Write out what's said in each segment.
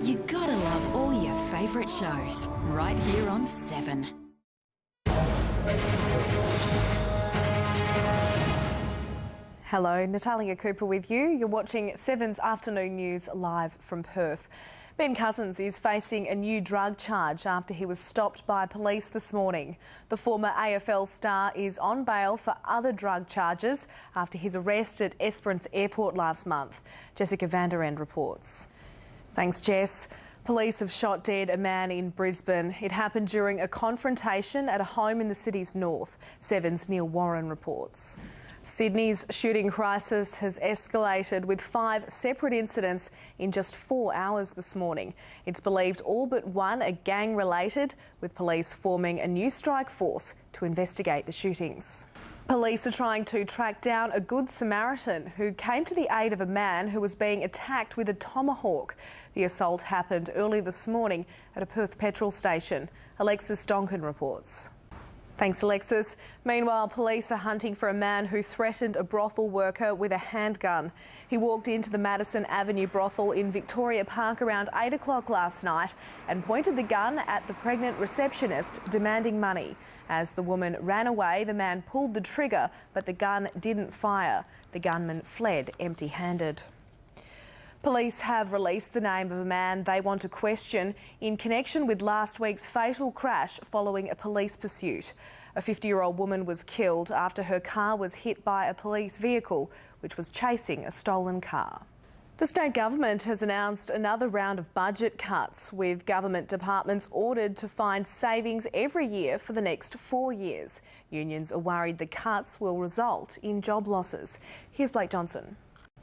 You gotta love all your favourite shows right here on 7. Hello, Natalia Cooper with you. You're watching 7's afternoon news live from Perth. Ben Cousins is facing a new drug charge after he was stopped by police this morning. The former AFL star is on bail for other drug charges after his arrest at Esperance Airport last month. Jessica van der End reports. Thanks, Jess. Police have shot dead a man in Brisbane. It happened during a confrontation at a home in the city's north. 7's Neil Warren reports. Sydney's shooting crisis has escalated with 5 separate incidents in just 4 hours this morning. It's believed all but one are gang-related, with police forming a new strike force to investigate the shootings. Police are trying to track down a Good Samaritan who came to the aid of a man who was being attacked with a tomahawk. The assault happened early this morning at a Perth petrol station. Alexis Donkin reports. Thanks, Alexis. Meanwhile, police are hunting for a man who threatened a brothel worker with a handgun. He walked into the Madison Avenue brothel in Victoria Park around 8 o'clock last night and pointed the gun at the pregnant receptionist, demanding money. As the woman ran away, the man pulled the trigger, but the gun didn't fire. The gunman fled empty-handed. Police have released the name of a man they want to question in connection with last week's fatal crash following a police pursuit. A 50-year-old woman was killed after her car was hit by a police vehicle which was chasing a stolen car. The state government has announced another round of budget cuts, with government departments ordered to find savings every year for the next 4 years. Unions are worried the cuts will result in job losses. Here's Blake Johnson.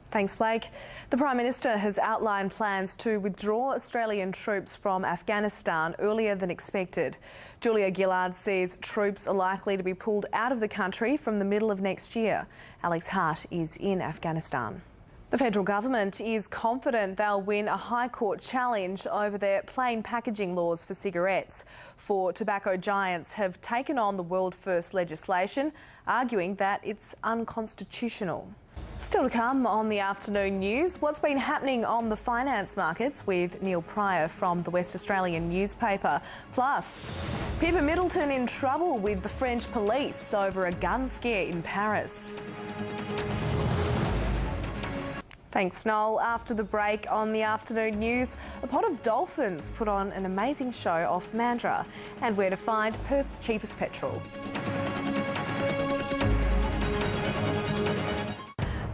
Thanks, Blake. The Prime Minister has outlined plans to withdraw Australian troops from Afghanistan earlier than expected. Julia Gillard says troops are likely to be pulled out of the country from the middle of next year. Alex Hart is in Afghanistan. The federal government is confident they'll win a High Court challenge over their plain packaging laws for cigarettes. 4 tobacco giants have taken on the world-first legislation, arguing that it's unconstitutional. Still to come on the afternoon news, what's been happening on the finance markets with Neil Pryor from the West Australian newspaper. Plus, Pippa Middleton in trouble with the French police over a gun scare in Paris. Thanks, Noel. After the break on the afternoon news, a pod of dolphins put on an amazing show off Mandurah, and where to find Perth's cheapest petrol.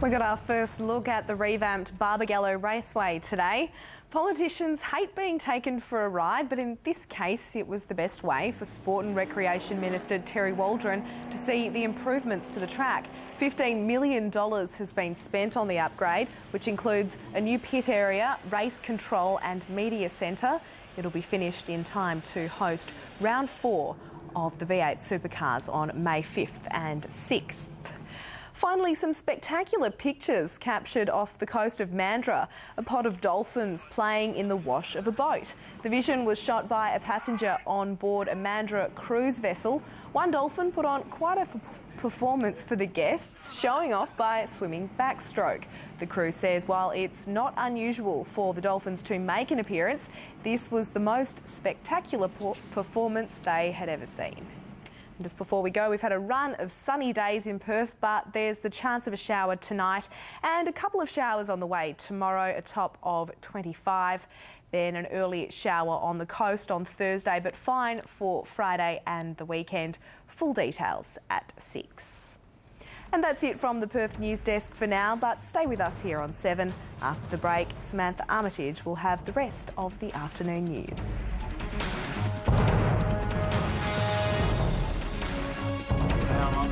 We got our first look at the revamped Barbagallo Raceway today. Politicians hate being taken for a ride, but in this case it was the best way for Sport and Recreation Minister Terry Waldron to see the improvements to the track. $15 million has been spent on the upgrade, which includes a new pit area, race control and media centre. It'll be finished in time to host round 4 of the V8 supercars on May 5th and 6th. Finally, some spectacular pictures captured off the coast of Mandurah, a pod of dolphins playing in the wash of a boat. The vision was shot by a passenger on board a Mandurah cruise vessel. One dolphin put on quite a performance for the guests, showing off by swimming backstroke. The crew says while it's not unusual for the dolphins to make an appearance, this was the most spectacular performance they had ever seen. Just before we go, we've had a run of sunny days in Perth, but there's the chance of a shower tonight and a couple of showers on the way tomorrow, a top of 25. Then an early shower on the coast on Thursday, but fine for Friday and the weekend. Full details at 6. And that's it from the Perth News Desk for now, but stay with us here on 7. After the break, Samantha Armitage will have the rest of the afternoon news. Now,